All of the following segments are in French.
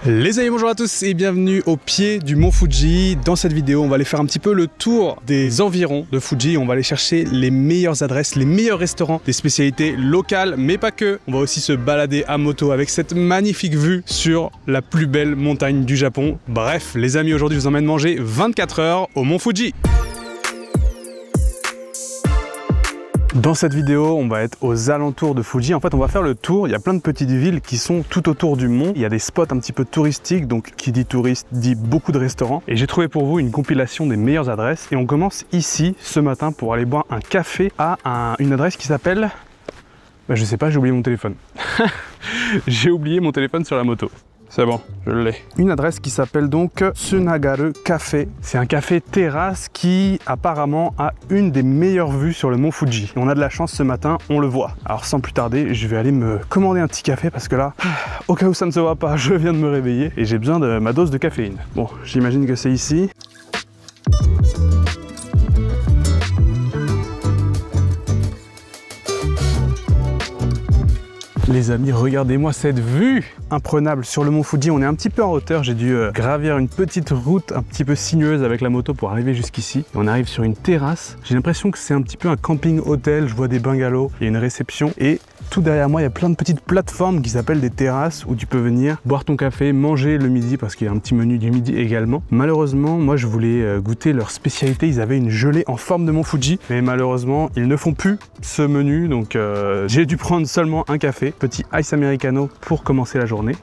Les amis, bonjour à tous et bienvenue au pied du mont Fuji. Dans cette vidéo, on va aller faire un petit peu le tour des environs de Fuji. On va aller chercher les meilleures adresses, les meilleurs restaurants, des spécialités locales, mais pas que. On va aussi se balader à moto avec cette magnifique vue sur la plus belle montagne du Japon. Bref, les amis, aujourd'hui, je vous emmène manger 24 heures au mont Fuji. Dans cette vidéo, on va être aux alentours de Fuji. En fait, on va faire le tour. Il y a plein de petites villes qui sont tout autour du mont. Il y a des spots un petit peu touristiques, donc qui dit touriste dit beaucoup de restaurants. Et j'ai trouvé pour vous une compilation des meilleures adresses. Et on commence ici ce matin pour aller boire un café à une adresse qui s'appelle... je sais pas, j'ai oublié mon téléphone. J'ai oublié mon téléphone sur la moto. C'est bon, je l'ai. Une adresse qui s'appelle donc Tsunagaru Café. C'est un café terrasse qui apparemment a une des meilleures vues sur le mont Fuji. On a de la chance ce matin, on le voit. Alors sans plus tarder, je vais aller me commander un petit café parce que là, au cas où ça ne se voit pas, je viens de me réveiller et j'ai besoin de ma dose de caféine. Bon, j'imagine que c'est ici. Les amis, regardez-moi cette vue imprenable sur le mont Fuji. On est un petit peu en hauteur, j'ai dû gravir une petite route un petit peu sinueuse avec la moto pour arriver jusqu'ici. On arrive sur une terrasse. J'ai l'impression que c'est un petit peu un camping hôtel. Je vois des bungalows, il y a une réception et tout derrière moi, il y a plein de petites plateformes qui s'appellent des terrasses où tu peux venir boire ton café, manger le midi parce qu'il y a un petit menu du midi également. Malheureusement, moi je voulais goûter leur spécialité. Ils avaient une gelée en forme de mont Fuji, mais malheureusement, ils ne font plus ce menu. Donc j'ai dû prendre seulement un café, petit ice americano pour commencer la journée.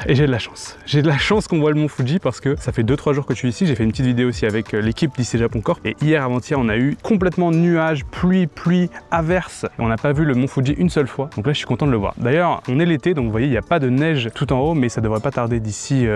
Et j'ai de la chance. J'ai de la chance qu'on voit le mont Fuji parce que ça fait 2-3 jours que je suis ici. J'ai fait une petite vidéo aussi avec l'équipe d'IC Japon Corp. Et hier avant-hier, on a eu complètement nuages, pluie, averse. On n'a pas vu le mont Fuji une seule fois. Donc là, je suis content de le voir. D'ailleurs, on est l'été, donc vous voyez, il n'y a pas de neige tout en haut, mais ça devrait pas tarder d'ici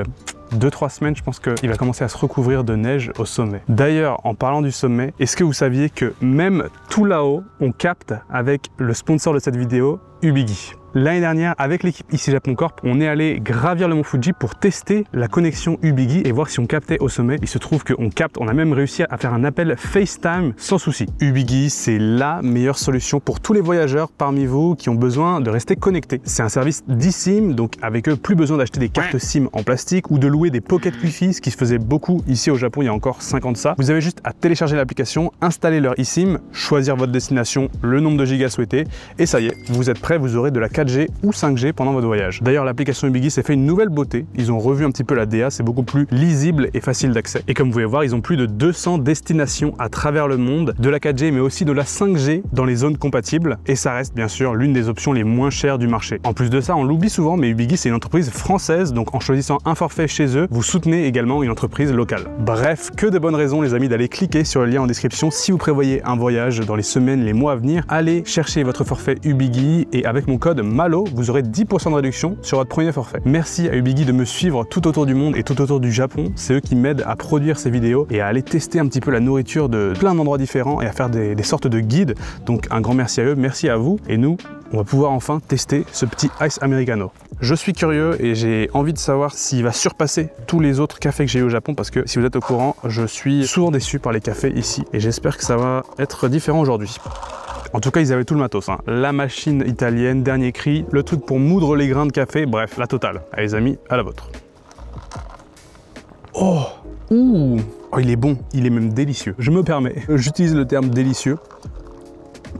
2-3 semaines, je pense qu'il va commencer à se recouvrir de neige au sommet. D'ailleurs, en parlant du sommet, est-ce que vous saviez que même tout là-haut, on capte avec le sponsor de cette vidéo, Ubigi. L'année dernière, avec l'équipe IC Japon Corp, on est allé gravir le mont Fuji pour tester la connexion Ubigi et voir si on captait au sommet. Il se trouve qu'on capte, on a même réussi à faire un appel FaceTime sans souci. Ubigi, c'est la meilleure solution pour tous les voyageurs parmi vous qui ont besoin de rester connectés. C'est un service d'eSIM, donc avec eux, plus besoin d'acheter des cartes SIM en plastique ou de louer des pocket Wi-Fi, ce qui se faisait beaucoup ici au Japon il y a encore 5 ans de ça. Vous avez juste à télécharger l'application, installer leur eSIM, choisir votre destination, le nombre de gigas souhaité et ça y est, vous êtes prêt, vous aurez de la 4G ou 5G pendant votre voyage. D'ailleurs, l'application Ubigi s'est fait une nouvelle beauté. Ils ont revu un petit peu la DA, c'est beaucoup plus lisible et facile d'accès. Et comme vous pouvez voir, ils ont plus de 200 destinations à travers le monde, de la 4G mais aussi de la 5G dans les zones compatibles. Et ça reste bien sûr l'une des options les moins chères du marché. En plus de ça, on l'oublie souvent, mais Ubigi c'est une entreprise française, donc en choisissant un forfait chez eux, vous soutenez également une entreprise locale. Bref, que de bonnes raisons les amis d'aller cliquer sur le lien en description si vous prévoyez un voyage dans les semaines, les mois à venir. Allez chercher votre forfait Ubigi et avec mon code MALO, vous aurez 10% de réduction sur votre premier forfait. Merci à Ubigi de me suivre tout autour du monde et tout autour du Japon. C'est eux qui m'aident à produire ces vidéos et à aller tester un petit peu la nourriture de plein d'endroits différents et à faire des sortes de guides. Donc un grand merci à eux, merci à vous. Et nous, on va pouvoir enfin tester ce petit ice americano. Je suis curieux et j'ai envie de savoir s'il va surpasser tous les autres cafés que j'ai eu au Japon parce que si vous êtes au courant, je suis souvent déçu par les cafés ici et j'espère que ça va être différent aujourd'hui. En tout cas, ils avaient tout le matos, hein. La machine italienne, dernier cri, le truc pour moudre les grains de café, bref, la totale. Allez les amis, à la vôtre. Oh, ouh, oh, il est bon, il est même délicieux. Je me permets, j'utilise le terme délicieux.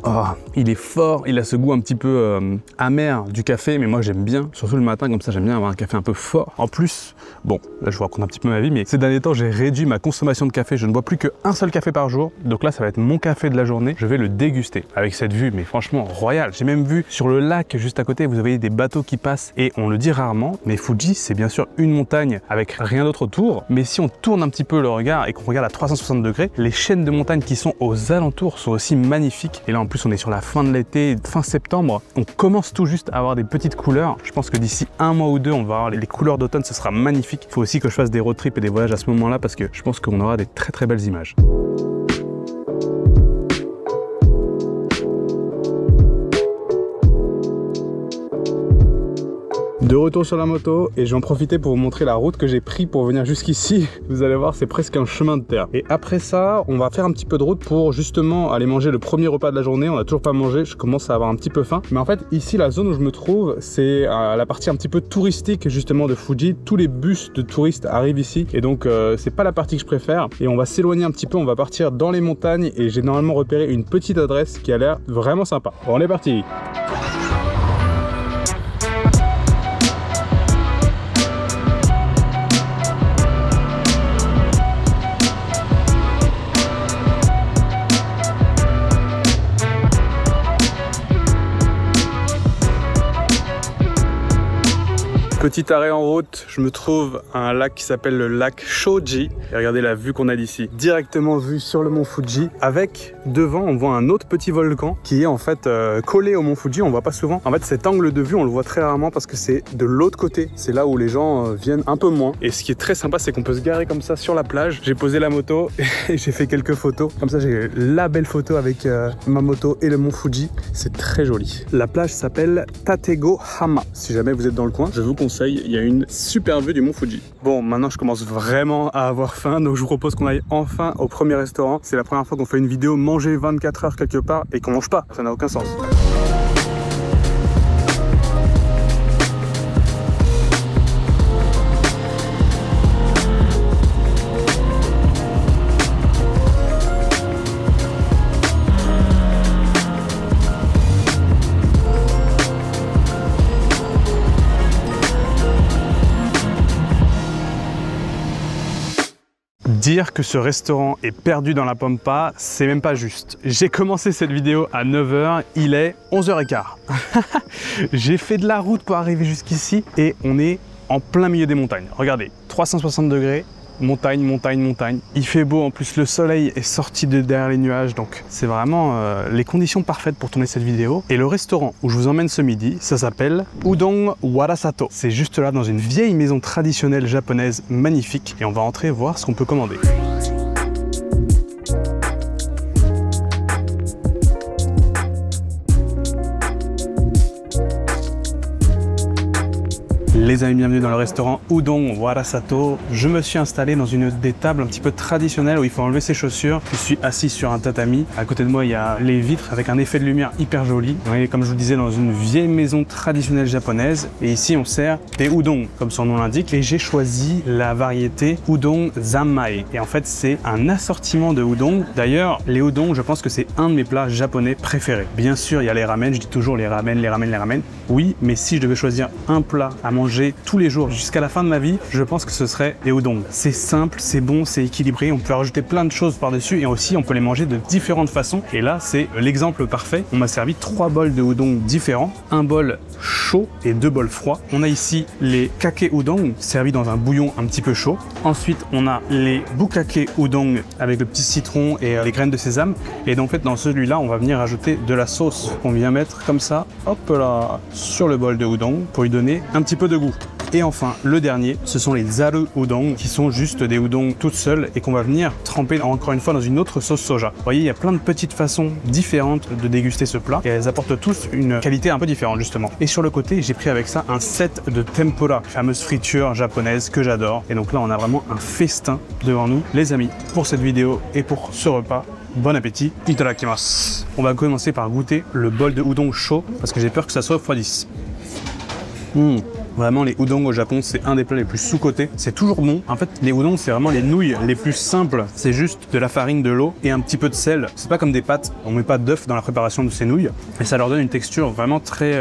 Oh, il est fort, il a ce goût un petit peu amer du café, mais moi j'aime bien, surtout le matin, comme ça j'aime bien avoir un café un peu fort. En plus, bon, là je vous raconte un petit peu ma vie, mais ces derniers temps j'ai réduit ma consommation de café, je ne bois plus qu'un seul café par jour, donc là ça va être mon café de la journée, je vais le déguster avec cette vue, mais franchement royale. J'ai même vu sur le lac juste à côté, vous avez des bateaux qui passent, et on le dit rarement, mais Fuji c'est bien sûr une montagne avec rien d'autre autour, mais si on tourne un petit peu le regard et qu'on regarde à 360 degrés, les chaînes de montagnes qui sont aux alentours sont aussi magnifiques, et là en plus on est sur la fin de l'été, fin septembre, on commence tout juste à avoir des petites couleurs. Je pense que d'ici un mois ou deux, on va avoir les couleurs d'automne, ce sera magnifique. Il faut aussi que je fasse des road trips et des voyages à ce moment-là parce que je pense qu'on aura des très belles images. De retour sur la moto et je vais en profiter pour vous montrer la route que j'ai pris pour venir jusqu'ici. Vous allez voir, c'est presque un chemin de terre. Et après ça, on va faire un petit peu de route pour justement aller manger le premier repas de la journée. On n'a toujours pas mangé, je commence à avoir un petit peu faim. Mais en fait, ici, la zone où je me trouve, c'est la partie un petit peu touristique justement de Fuji. Tous les bus de touristes arrivent ici et donc c'est pas la partie que je préfère. Et on va s'éloigner un petit peu, on va partir dans les montagnes et j'ai normalement repéré une petite adresse qui a l'air vraiment sympa. Bon, on est parti. Petit arrêt en route, je me trouve à un lac qui s'appelle le lac Shoji. Et regardez la vue qu'on a d'ici. Directement vue sur le mont Fuji. Avec devant, on voit un autre petit volcan qui est en fait collé au mont Fuji. On voit pas souvent. En fait, cet angle de vue, on le voit très rarement parce que c'est de l'autre côté. C'est là où les gens viennent un peu moins. Et ce qui est très sympa, c'est qu'on peut se garer comme ça sur la plage. J'ai posé la moto et j'ai fait quelques photos. Comme ça, j'ai la belle photo avec ma moto et le mont Fuji. C'est très joli. La plage s'appelle Tatego Hama. Si jamais vous êtes dans le coin, je vous conseille. Il y a une super vue du mont Fuji. Bon, maintenant je commence vraiment à avoir faim, donc je vous propose qu'on aille enfin au premier restaurant. C'est la première fois qu'on fait une vidéo manger 24 heures quelque part et qu'on mange pas. Ça n'a aucun sens. Dire que ce restaurant est perdu dans la pampa, c'est même pas juste. J'ai commencé cette vidéo à 9 h, il est 11 h 15. J'ai fait de la route pour arriver jusqu'ici et on est en plein milieu des montagnes. Regardez, 360 degrés, montagne, montagne, montagne. Il fait beau, en plus le soleil est sorti de derrière les nuages, donc c'est vraiment les conditions parfaites pour tourner cette vidéo. Et le restaurant où je vous emmène ce midi, ça s'appelle Udon Warasato. C'est juste là dans une vieille maison traditionnelle japonaise magnifique et on va entrer voir ce qu'on peut commander. Les amis, bienvenue dans le restaurant Udon Warasato. Je me suis installé dans une des tables un petit peu traditionnelles où il faut enlever ses chaussures. Je suis assis sur un tatami. À côté de moi, il y a les vitres avec un effet de lumière hyper joli. Vous voyez, comme je vous le disais, dans une vieille maison traditionnelle japonaise. Et ici, on sert des udon, comme son nom l'indique. Et j'ai choisi la variété udon zanmai. Et en fait, c'est un assortiment de udon. D'ailleurs, les udon, je pense que c'est un de mes plats japonais préférés. Bien sûr, il y a les ramen. Je dis toujours les ramen, les ramen, les ramen. Oui, mais si je devais choisir un plat à manger tous les jours jusqu'à la fin de ma vie, je pense que ce serait les udon. C'est simple, c'est bon, c'est équilibré, on peut rajouter plein de choses par-dessus et aussi on peut les manger de différentes façons. Et là, c'est l'exemple parfait. On m'a servi 3 bols de udon différents, un bol chaud et 2 bols froids. On a ici les kake udon servis dans un bouillon un petit peu chaud. Ensuite, on a les bukake udon avec le petit citron et les graines de sésame. Et donc en fait, dans celui-là, on va venir ajouter de la sauce qu'on vient mettre comme ça, hop là, sur le bol de udon pour lui donner un petit peu de goût. Et enfin, le dernier, ce sont les zaru udon qui sont juste des udon toutes seules et qu'on va venir tremper encore une fois dans une autre sauce soja. Vous voyez, il y a plein de petites façons différentes de déguster ce plat et elles apportent tous une qualité un peu différente justement. Et sur le côté, j'ai pris avec ça un set de tempura, fameuse friture japonaise que j'adore. Et donc là, on a vraiment un festin devant nous. Les amis, pour cette vidéo et pour ce repas, bon appétit, itadakimasu. On va commencer par goûter le bol de udon chaud parce que j'ai peur que ça se refroidisse. Vraiment, les udon au Japon, c'est un des plats les plus sous-cotés. C'est toujours bon. En fait, les udon, c'est vraiment les nouilles les plus simples. C'est juste de la farine, de l'eau et un petit peu de sel. C'est pas comme des pâtes. On met pas d'œuf dans la préparation de ces nouilles. Et ça leur donne une texture vraiment très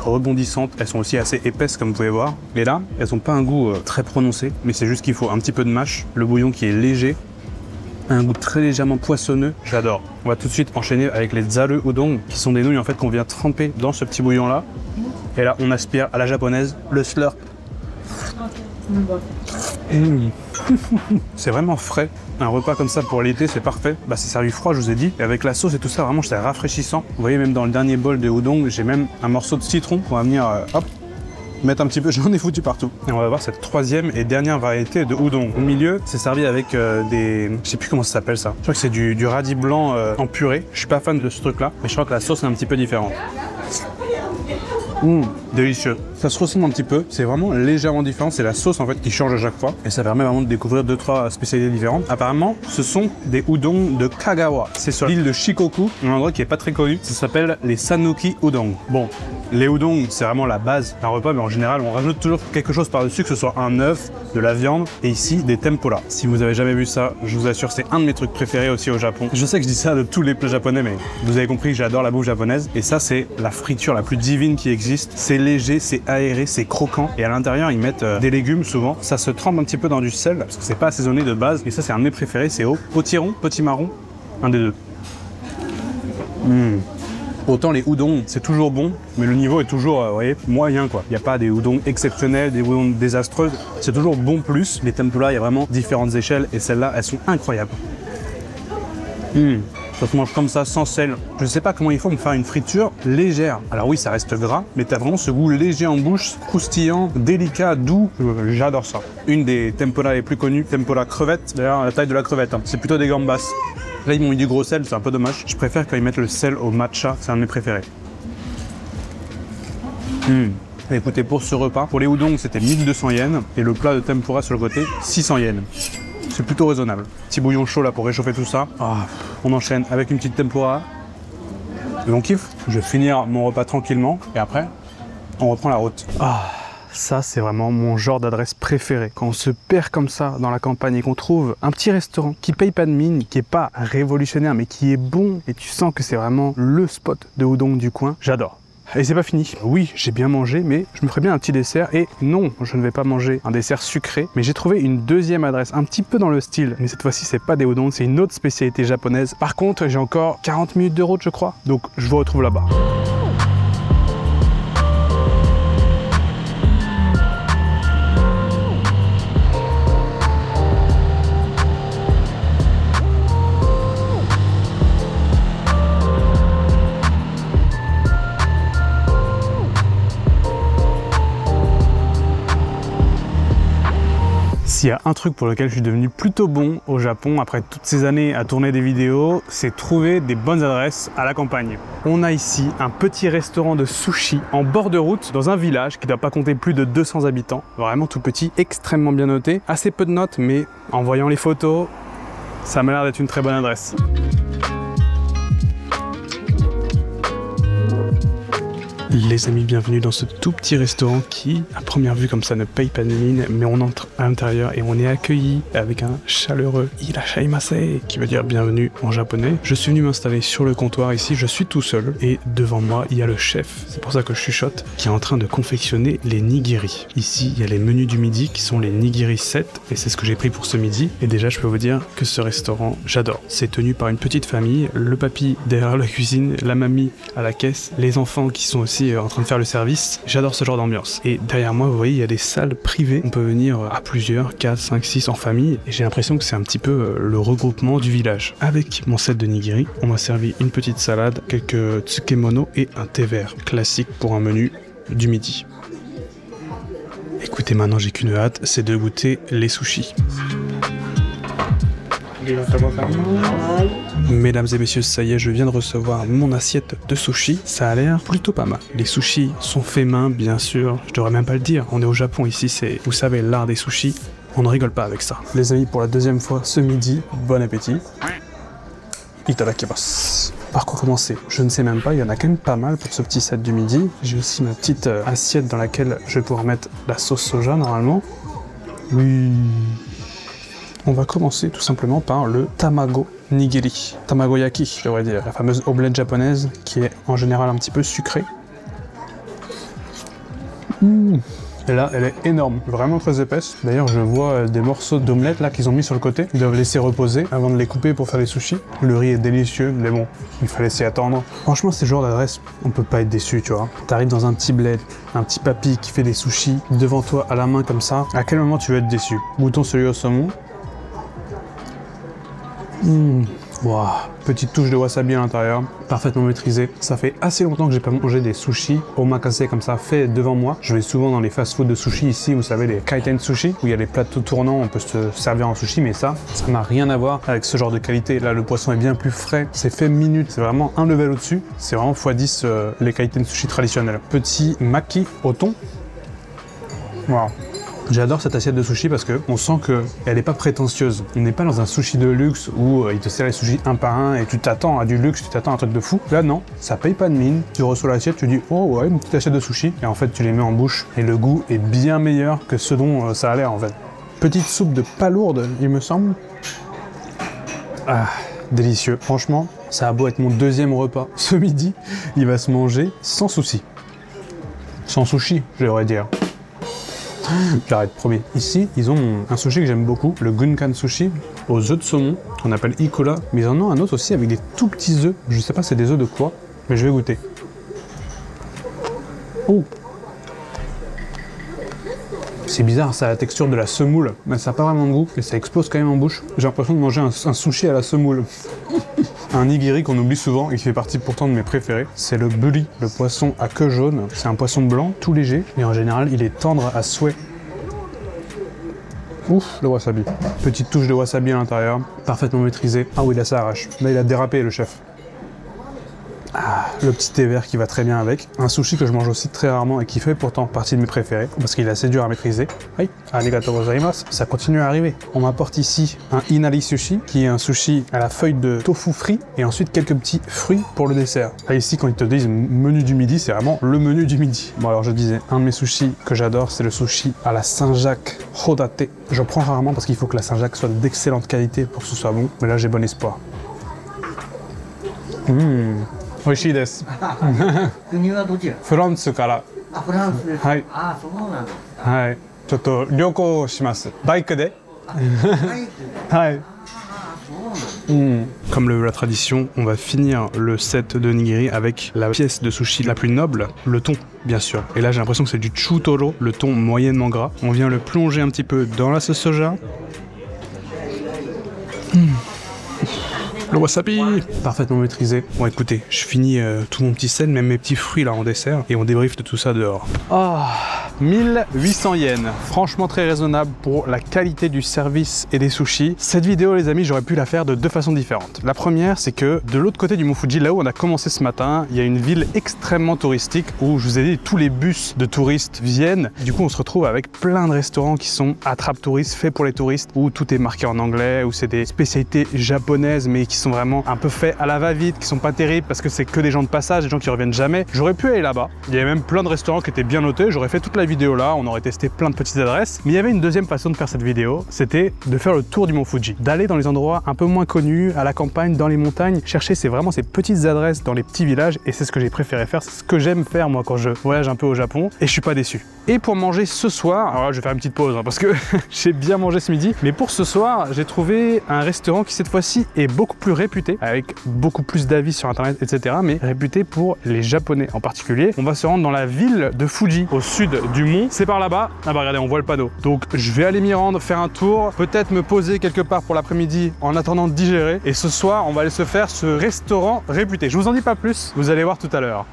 rebondissante. Elles sont aussi assez épaisses, comme vous pouvez voir. Et là, elles ont pas un goût très prononcé, mais c'est juste qu'il faut un petit peu de mâche. Le bouillon qui est léger. Un goût très légèrement poissonneux, j'adore. On va tout de suite enchaîner avec les zaru udon, qui sont des nouilles en fait qu'on vient tremper dans ce petit bouillon là. Et là, on aspire à la japonaise le slurp. C'est vraiment frais. Un repas comme ça pour l'été, c'est parfait. Bah, c'est servi froid, je vous ai dit. Et avec la sauce et tout ça, vraiment, c'est rafraîchissant. Vous voyez, même dans le dernier bol de udon, j'ai même un morceau de citron qu'on va venir, hop, mettre un petit peu, j'en ai foutu partout. Et on va voir cette troisième et dernière variété de udon. Au milieu, c'est servi avec des... Je sais plus comment ça s'appelle ça. Je crois que c'est du radis blanc en purée. Je suis pas fan de ce truc là, mais je crois que la sauce est un petit peu différente. Délicieux. Ça se ressemble un petit peu, c'est vraiment légèrement différent, c'est la sauce en fait qui change à chaque fois et ça permet vraiment de découvrir 2-3 spécialités différentes. Apparemment, ce sont des udon de Kagawa. C'est sur l'île de Shikoku, un endroit qui est pas très connu. Ça s'appelle les Sanuki Udon. Bon, les udon, c'est vraiment la base d'un repas, mais en général, on rajoute toujours quelque chose par-dessus, que ce soit un œuf, de la viande et ici des tempura. Si vous avez jamais vu ça, je vous assure, c'est un de mes trucs préférés aussi au Japon. Je sais que je dis ça de tous les plats japonais, mais vous avez compris que j'adore la bouffe japonaise et ça, c'est la friture la plus divine qui existe. C'est léger, c'est aéré, c'est croquant et à l'intérieur, ils mettent des légumes souvent. Ça se trempe un petit peu dans du sel parce que c'est pas assaisonné de base et ça, c'est un de mes préférés, c'est au potiron, potimarron, un des deux. Autant les udon, c'est toujours bon, mais le niveau est toujours, vous voyez, moyen quoi. Il n'y a pas des udon exceptionnels, des udon désastreuses. C'est toujours bon plus. Les tempura, il y a vraiment différentes échelles et celles-là, elles sont incroyables. Ça se mange comme ça, sans sel. Je ne sais pas comment il faut me faire une friture légère. Alors oui, ça reste gras, mais t'as vraiment ce goût léger en bouche, croustillant, délicat, doux. J'adore ça. Une des tempura les plus connues, tempura crevette. D'ailleurs, la taille de la crevette, hein. C'est plutôt des gambas. Là, ils m'ont mis du gros sel, c'est un peu dommage. Je préfère quand ils mettent le sel au matcha, c'est un de mes préférés. Écoutez, pour ce repas, pour les udon, c'était 1200 yens. Et le plat de tempura sur le côté, 600 yens. C'est plutôt raisonnable. Petit bouillon chaud là pour réchauffer tout ça. On enchaîne avec une petite tempura. Et on kiffe. Je vais finir mon repas tranquillement. Et après, on reprend la route. Ça, c'est vraiment mon genre d'adresse préférée. Quand on se perd comme ça dans la campagne et qu'on trouve un petit restaurant qui paye pas de mine, qui est pas révolutionnaire, mais qui est bon, et tu sens que c'est vraiment le spot de udon du coin, j'adore. Et c'est pas fini. Oui, j'ai bien mangé, mais je me ferais bien un petit dessert. Et non, je ne vais pas manger un dessert sucré, mais j'ai trouvé une deuxième adresse, un petit peu dans le style. Mais cette fois-ci, c'est pas des udon, c'est une autre spécialité japonaise. Par contre, j'ai encore 40 minutes de route, je crois. Donc, je vous retrouve là-bas. S'il y a un truc pour lequel je suis devenu plutôt bon au Japon après toutes ces années à tourner des vidéos, c'est trouver des bonnes adresses à la campagne. On a ici un petit restaurant de sushi en bord de route dans un village qui ne doit pas compter plus de 200 habitants. Vraiment tout petit, extrêmement bien noté. Assez peu de notes, mais en voyant les photos, ça m'a l'air d'être une très bonne adresse. Les amis, bienvenue dans ce tout petit restaurant qui, à première vue comme ça, ne paye pas de mine, mais on entre à l'intérieur et on est accueilli avec un chaleureux irashaimase, qui veut dire bienvenue en japonais. Je suis venu m'installer sur le comptoir ici, je suis tout seul et devant moi il y a le chef, c'est pour ça que je chuchote, qui est en train de confectionner les nigiri. Ici il y a les menus du midi qui sont les nigiri 7 et c'est ce que j'ai pris pour ce midi. Et déjà je peux vous dire que ce restaurant, j'adore. C'est tenu par une petite famille, le papy derrière la cuisine, la mamie à la caisse, les enfants qui sont aussi en train de faire le service. J'adore ce genre d'ambiance. Et derrière moi, vous voyez, il y a des salles privées. On peut venir à plusieurs, 4, 5, 6 en famille. Et j'ai l'impression que c'est un petit peu le regroupement du village. Avec mon set de nigiri, on m'a servi une petite salade, quelques tsukemono et un thé vert. Classique pour un menu du midi. Écoutez, maintenant j'ai qu'une hâte, c'est de goûter les sushis. Mesdames et messieurs, ça y est, je viens de recevoir mon assiette de sushi. Ça a l'air plutôt pas mal. Les sushis sont faits main, bien sûr. Je devrais même pas le dire. On est au Japon ici, c'est, vous savez, l'art des sushis. On ne rigole pas avec ça. Les amis, pour la deuxième fois ce midi, bon appétit. Itadakimasu. Par quoi commencer? Je ne sais même pas, il y en a quand même pas mal pour ce petit set du midi. J'ai aussi ma petite assiette dans laquelle je vais pouvoir mettre la sauce soja normalement. Oui. On va commencer tout simplement par le tamago nigiri, tamagoyaki je devrais dire, la fameuse omelette japonaise qui est en général un petit peu sucrée. Et là, elle est énorme, vraiment très épaisse. D'ailleurs, je vois des morceaux d'omelette là qu'ils ont mis sur le côté. Ils doivent laisser reposer avant de les couper pour faire les sushis. Le riz est délicieux, mais bon, il fallait s'y attendre. Franchement, c'est le genre d'adresse, on peut pas être déçu, tu vois. T'arrives dans un petit bled, un petit papy qui fait des sushis devant toi à la main comme ça. À quel moment tu veux être déçu? Goûtons celui au saumon. Wow. Petite touche de wasabi à l'intérieur, parfaitement maîtrisée. Ça fait assez longtemps que j'ai pas mangé des sushis omakase comme ça, fait devant moi. Je vais souvent dans les fast-food de sushi ici, vous savez, les kaiten sushi, où il y a les plateaux tournants, on peut se servir en sushi, mais ça n'a rien à voir avec ce genre de qualité. Là, le poisson est bien plus frais, c'est fait minute, c'est vraiment un level au-dessus. C'est vraiment x10 les kaiten sushi traditionnels. Petit maki au thon. Wow. J'adore cette assiette de sushi parce que on sent qu'elle n'est pas prétentieuse. On n'est pas dans un sushi de luxe où il te sert les sushis un par un et tu t'attends à du luxe, tu t'attends à un truc de fou. Là non, ça paye pas de mine. Tu reçois l'assiette, tu dis oh ouais, une petite assiette de sushi et en fait tu les mets en bouche et le goût est bien meilleur que ce dont ça a l'air en fait. Petite soupe de palourde, il me semble. Ah, délicieux. Franchement, ça a beau être mon deuxième repas ce midi, il va se manger sans souci. Sans sushi, j'aimerais dire. J'arrête, promis. Ici, ils ont un sushi que j'aime beaucoup, le Gunkan Sushi, aux œufs de saumon, qu'on appelle Ikura, mais ils en ont un autre aussi avec des tout petits œufs. Je sais pas c'est des œufs de quoi, mais je vais goûter. Oh! C'est bizarre, ça a la texture de la semoule, mais ça n'a pas vraiment de goût, et ça explose quand même en bouche. J'ai l'impression de manger un sushi à la semoule. Un nigiri qu'on oublie souvent et qui fait partie pourtant de mes préférés, c'est le buri, le poisson à queue jaune. C'est un poisson blanc, tout léger, et en général, il est tendre à souhait. Ouf, le wasabi. Petite touche de wasabi à l'intérieur, parfaitement maîtrisée. Ah oui, là ça arrache. Là, il a dérapé, le chef. Ah, le petit thé vert qui va très bien avec. Un sushi que je mange aussi très rarement et qui fait pourtant partie de mes préférés parce qu'il est assez dur à maîtriser. Oui, arigatou gozaimasu. Ça continue à arriver. On m'apporte ici un inari sushi qui est un sushi à la feuille de tofu frit et ensuite quelques petits fruits pour le dessert. Là, ici, quand ils te disent menu du midi, c'est vraiment le menu du midi. Bon, alors je disais, un de mes sushis que j'adore, c'est le sushi à la Saint-Jacques Hodate. Je prends rarement parce qu'il faut que la Saint-Jacques soit d'excellente qualité pour que ce soit bon, mais là j'ai bon espoir. Oishii desu. 国はどちら？フランスから。あ、フランスです。はい。あ、そうなんだ。はい。ちょっと旅行します。バイクで。はい。Comme la tradition, on va finir le set de nigiri avec la pièce de sushi la plus noble, le thon, bien sûr. Et là, j'ai l'impression que c'est du chutoro, le thon moyennement gras. On vient le plonger un petit peu dans la sauce soja. Le wasabi, parfaitement maîtrisé. Bon écoutez, je finis tout mon petit set, même mes petits fruits là en dessert, et on débriefe de tout ça dehors. Ah, 1800 yens, franchement très raisonnable pour la qualité du service et des sushis. Cette vidéo les amis, j'aurais pu la faire de deux façons différentes. La première, c'est que de l'autre côté du Mont Fuji, là où on a commencé ce matin, il y a une ville extrêmement touristique où je vous ai dit tous les bus de touristes viennent. Du coup on se retrouve avec plein de restaurants qui sont attrape touristes, faits pour les touristes, où tout est marqué en anglais, où c'est des spécialités japonaises mais qui sont vraiment un peu faits à la va-vite, qui sont pas terribles parce que c'est que des gens de passage, des gens qui reviennent jamais. J'aurais pu aller là-bas. Il y avait même plein de restaurants qui étaient bien notés. J'aurais fait toute la vidéo là, on aurait testé plein de petites adresses. Mais il y avait une deuxième façon de faire cette vidéo, c'était de faire le tour du Mont Fuji, d'aller dans les endroits un peu moins connus, à la campagne, dans les montagnes, chercher vraiment ces petites adresses dans les petits villages. Et c'est ce que j'ai préféré faire, c'est ce que j'aime faire moi quand je voyage un peu au Japon. Et je suis pas déçu. Et pour manger ce soir, alors là, je vais faire une petite pause hein, parce que j'ai bien mangé ce midi, mais pour ce soir, j'ai trouvé un restaurant qui cette fois-ci est beaucoup plus réputé, avec beaucoup plus d'avis sur internet, etc. mais réputé pour les Japonais en particulier. On va se rendre dans la ville de Fuji, au sud du mont. C'est par là-bas. Ah bah regardez, on voit le panneau. Donc je vais aller m'y rendre, faire un tour, peut-être me poser quelque part pour l'après-midi en attendant de digérer. Et ce soir, on va aller se faire ce restaurant réputé. Je vous en dis pas plus, vous allez voir tout à l'heure.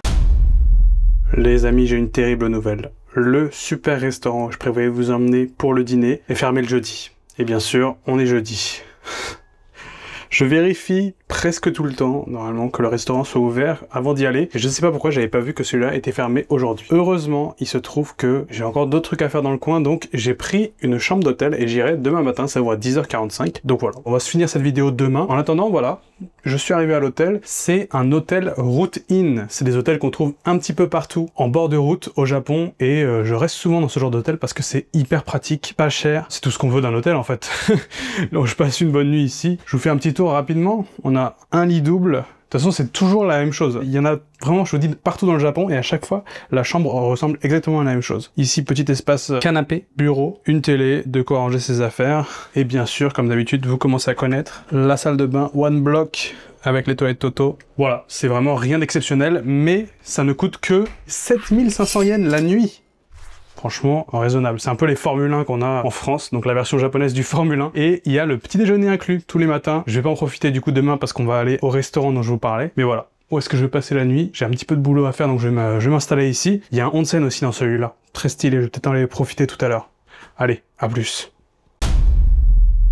Les amis, j'ai une terrible nouvelle. Le super restaurant que je prévoyais vous emmener pour le dîner est fermé le jeudi. Et bien sûr, on est jeudi. Je vérifie presque tout le temps, normalement, que le restaurant soit ouvert avant d'y aller. Et je ne sais pas pourquoi j'avais pas vu que celui-là était fermé aujourd'hui. Heureusement, il se trouve que j'ai encore d'autres trucs à faire dans le coin, donc j'ai pris une chambre d'hôtel et j'irai demain matin, ça va à 10h45. Donc voilà, on va se finir cette vidéo demain. En attendant, voilà, je suis arrivé à l'hôtel. C'est un hôtel Route Inn. C'est des hôtels qu'on trouve un petit peu partout en bord de route au Japon. Et je reste souvent dans ce genre d'hôtel parce que c'est hyper pratique, pas cher. C'est tout ce qu'on veut d'un hôtel en fait. Donc je passe une bonne nuit ici. Je vous fais un petit tour rapidement. On a un lit double. De toute façon, c'est toujours la même chose. Il y en a vraiment, je vous dis, partout dans le Japon, et à chaque fois, la chambre ressemble exactement à la même chose. Ici, petit espace canapé, bureau, une télé, de quoi ranger ses affaires, et bien sûr, comme d'habitude, vous commencez à connaître la salle de bain One Block, avec les toilettes Toto. Voilà, c'est vraiment rien d'exceptionnel, mais ça ne coûte que 7500 yens la nuit. franchement raisonnable. C'est un peu les Formule 1 qu'on a en France, donc la version japonaise du Formule 1. Et il y a le petit déjeuner inclus tous les matins. Je vais pas en profiter du coup demain parce qu'on va aller au restaurant dont je vous parlais. Mais voilà. Où est-ce que je vais passer la nuit? J'ai un petit peu de boulot à faire, donc je vais m'installer ici. Il y a un onsen aussi dans celui-là. Très stylé, je vais peut-être en aller profiter tout à l'heure. Allez, à plus.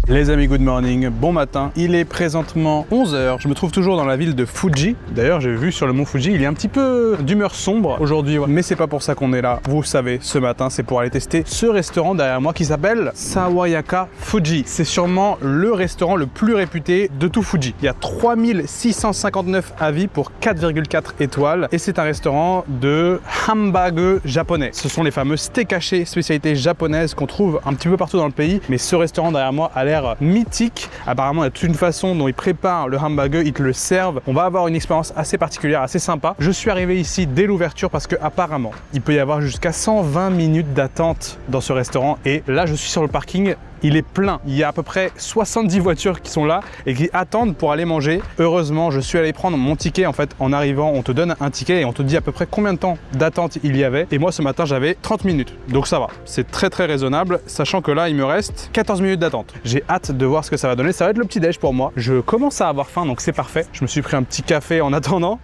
Les amis, good morning, bon matin. Il est présentement 11 h. Je me trouve toujours dans la ville de Fuji. D'ailleurs, j'ai vu sur le mont Fuji, il est un petit peu d'humeur sombre aujourd'hui. Ouais. Mais c'est pas pour ça qu'on est là. Vous savez, ce matin, c'est pour aller tester ce restaurant derrière moi qui s'appelle Sawayaka Fuji. C'est sûrement le restaurant le plus réputé de tout Fuji. Il y a 3659 avis pour 4,4 étoiles. Et c'est un restaurant de hamburger japonais. Ce sont les fameux steaks hachés, spécialité japonaise qu'on trouve un petit peu partout dans le pays. Mais ce restaurant derrière moi a l'air mythique. Apparemment, il y a toute une façon dont ils préparent le hamburger, ils te le servent. On va avoir une expérience assez particulière, assez sympa. Je suis arrivé ici dès l'ouverture parce que apparemment, il peut y avoir jusqu'à 120 minutes d'attente dans ce restaurant. Et là, je suis sur le parking. Il est plein. Il y a à peu près 70 voitures qui sont là et qui attendent pour aller manger. Heureusement, je suis allé prendre mon ticket. En fait, en arrivant, on te donne un ticket et on te dit à peu près combien de temps d'attente il y avait. Et moi, ce matin, j'avais 30 minutes. Donc ça va. C'est très raisonnable, sachant que là, il me reste 14 minutes d'attente. J'ai hâte de voir ce que ça va donner. Ça va être le petit-déj pour moi. Je commence à avoir faim, donc c'est parfait. Je me suis pris un petit café en attendant.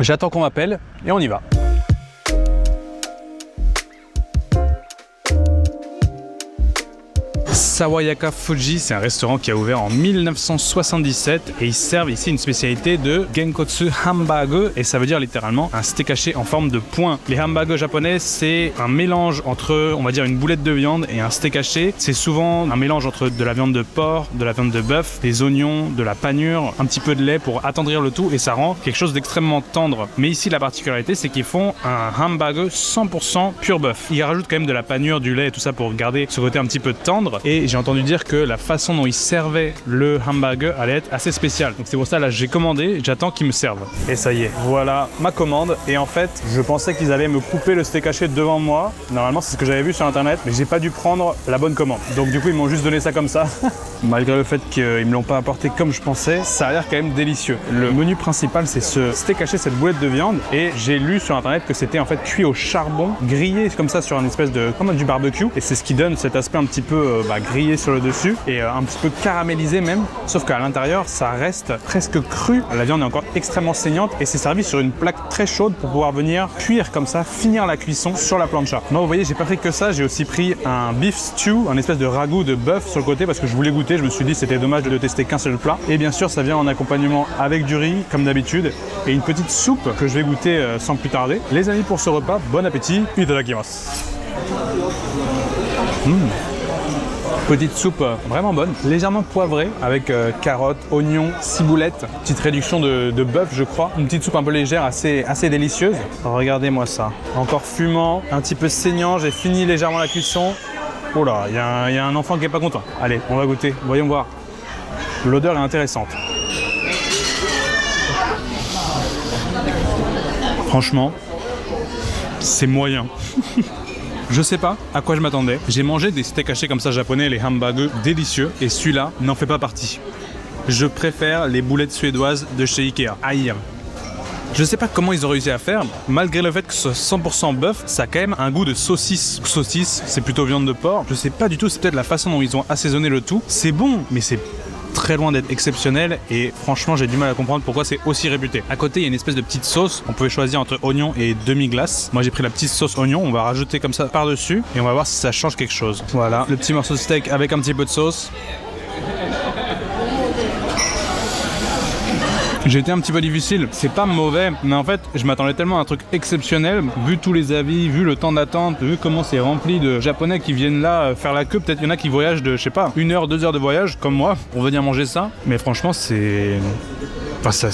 J'attends qu'on m'appelle et on y va. Sawayaka Fuji, c'est un restaurant qui a ouvert en 1977 et ils servent ici une spécialité de Genkotsu Hamburger et ça veut dire littéralement un steak haché en forme de poing. Les hamburgers japonais, c'est un mélange entre, on va dire, une boulette de viande et un steak haché. C'est souvent un mélange entre de la viande de porc, de la viande de bœuf, des oignons, de la panure, un petit peu de lait pour attendrir le tout et ça rend quelque chose d'extrêmement tendre. Mais ici, la particularité, c'est qu'ils font un hamburger 100% pur bœuf. Ils rajoutent quand même de la panure, du lait et tout ça pour garder ce côté un petit peu tendre. Et j'ai entendu dire que la façon dont ils servaient le hamburger allait être assez spéciale. Donc c'est pour ça, là, j'ai commandé, j'attends qu'ils me servent. Et ça y est, voilà ma commande. Et en fait, je pensais qu'ils allaient me couper le steak haché devant moi. Normalement, c'est ce que j'avais vu sur internet, mais j'ai pas dû prendre la bonne commande. Donc du coup, ils m'ont juste donné ça comme ça. Malgré le fait qu'ils me l'ont pas apporté comme je pensais, ça a l'air quand même délicieux. Le menu principal, c'est ce steak haché, cette boulette de viande. Et j'ai lu sur internet que c'était en fait cuit au charbon, grillé comme ça sur une espèce de, comme du barbecue. Et c'est ce qui donne cet aspect un petit peu grillé sur le dessus et un petit peu caramélisé même, sauf qu'à l'intérieur ça reste presque cru. La viande est encore extrêmement saignante et c'est servi sur une plaque très chaude pour pouvoir venir cuire comme ça, finir la cuisson sur la plancha. Moi, vous voyez, j'ai pas pris que ça, j'ai aussi pris un beef stew, un espèce de ragoût de bœuf sur le côté parce que je voulais goûter. Je me suis dit c'était dommage de tester qu'un seul plat. Et bien sûr, ça vient en accompagnement avec du riz comme d'habitude et une petite soupe que je vais goûter sans plus tarder. Les amis, pour ce repas, bon appétit, itadakimasu. Petite soupe vraiment bonne, légèrement poivrée avec carottes, oignons, ciboulette, petite réduction de bœuf je crois. Une petite soupe un peu légère, assez délicieuse. Regardez-moi ça, encore fumant, un petit peu saignant, j'ai fini légèrement la cuisson. Oh là, il y a un enfant qui est pas content. Allez, on va goûter, voyons voir. L'odeur est intéressante. Franchement, c'est moyen. Je sais pas à quoi je m'attendais. J'ai mangé des steaks hachés comme ça japonais, les hamburgers délicieux, et celui-là n'en fait pas partie. Je préfère les boulettes suédoises de chez Ikea. Aïe. Je sais pas comment ils ont réussi à faire, malgré le fait que ce soit 100% bœuf, ça a quand même un goût de saucisse. Saucisse, c'est plutôt viande de porc. Je sais pas du tout, c'est peut-être la façon dont ils ont assaisonné le tout. C'est bon, mais c'est très loin d'être exceptionnel et franchement j'ai du mal à comprendre pourquoi c'est aussi réputé. À côté il y a une espèce de petite sauce, on pouvait choisir entre oignon et demi-glace. Moi j'ai pris la petite sauce oignon, on va rajouter comme ça par dessus et on va voir si ça change quelque chose. Voilà, le petit morceau de steak avec un petit peu de sauce. J'ai été un petit peu difficile, c'est pas mauvais, mais en fait je m'attendais tellement à un truc exceptionnel, vu tous les avis, vu le temps d'attente, vu comment c'est rempli de japonais qui viennent là faire la queue. Peut-être il y en a qui voyagent de, je sais pas, 1 heure, 2 heures de voyage, comme moi, pour venir manger ça. Mais franchement c'est... Enfin ça...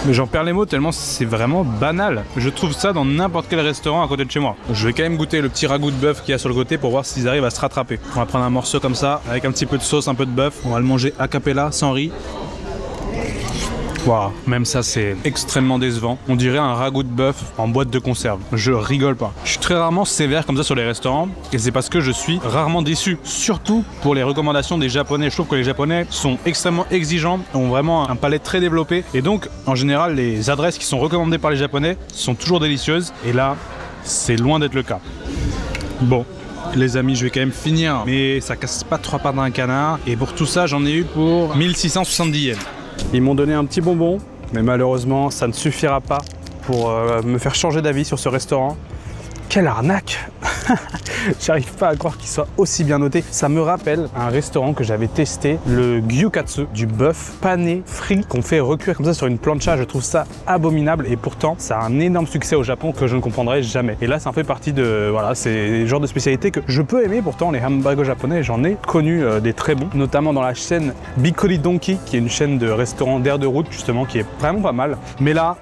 Mais j'en perds les mots tellement c'est vraiment banal. Je trouve ça dans n'importe quel restaurant à côté de chez moi. Je vais quand même goûter le petit ragoût de bœuf qu'il y a sur le côté pour voir s'ils arrivent à se rattraper. On va prendre un morceau comme ça, avec un petit peu de sauce, un peu de bœuf. On va le manger a cappella, sans riz. Waouh, même ça c'est extrêmement décevant. On dirait un ragoût de bœuf en boîte de conserve. Je rigole pas. Je suis très rarement sévère comme ça sur les restaurants et c'est parce que je suis rarement déçu. Surtout pour les recommandations des Japonais. Je trouve que les Japonais sont extrêmement exigeants, ont vraiment un palais très développé et donc en général les adresses qui sont recommandées par les Japonais sont toujours délicieuses et là c'est loin d'être le cas. Bon. Les amis, je vais quand même finir, mais ça casse pas trois pattes d'un canard. Et pour tout ça, j'en ai eu pour 1670 yens. Ils m'ont donné un petit bonbon, mais malheureusement, ça ne suffira pas pour me faire changer d'avis sur ce restaurant. Quelle arnaque! J'arrive pas à croire qu'il soit aussi bien noté. Ça me rappelle un restaurant que j'avais testé, le gyukatsu, du bœuf pané frit qu'on fait recuire comme ça sur une plancha. Je trouve ça abominable et pourtant ça a un énorme succès au Japon que je ne comprendrai jamais. Et là ça en fait partie de, voilà, c'est le genre de spécialité que je peux aimer. Pourtant les hamburgers japonais, j'en ai connu des très bons, notamment dans la chaîne Bikori Donki, qui est une chaîne de restaurants d'air de route justement, qui est vraiment pas mal. Mais là,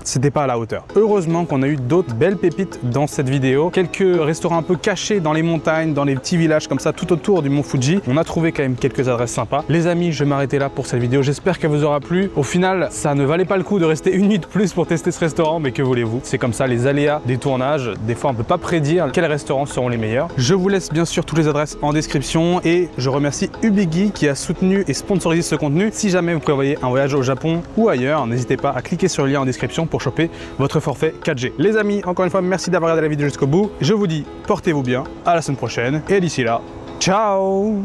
c'était pas à la hauteur. Heureusement qu'on a eu d'autres belles pépites dans cette vidéo. Quelques restaurants un peu cachés dans les montagnes, dans les petits villages comme ça, tout autour du mont Fuji. On a trouvé quand même quelques adresses sympas. Les amis, je vais m'arrêter là pour cette vidéo. J'espère qu'elle vous aura plu. Au final, ça ne valait pas le coup de rester une nuit de plus pour tester ce restaurant, mais que voulez-vous? C'est comme ça, les aléas des tournages. Des fois, on peut pas prédire quels restaurants seront les meilleurs. Je vous laisse bien sûr toutes les adresses en description et je remercie Ubigi qui a soutenu et sponsorisé ce contenu. Si jamais vous prévoyez un voyage au Japon ou ailleurs, n'hésitez pas à cliquer sur le lien en description pour choper votre forfait 4G. Les amis, encore une fois, merci d'avoir regardé la vidéo jusqu'au bout. Je vous dis, portez-vous bien, à la semaine prochaine, et d'ici là, ciao!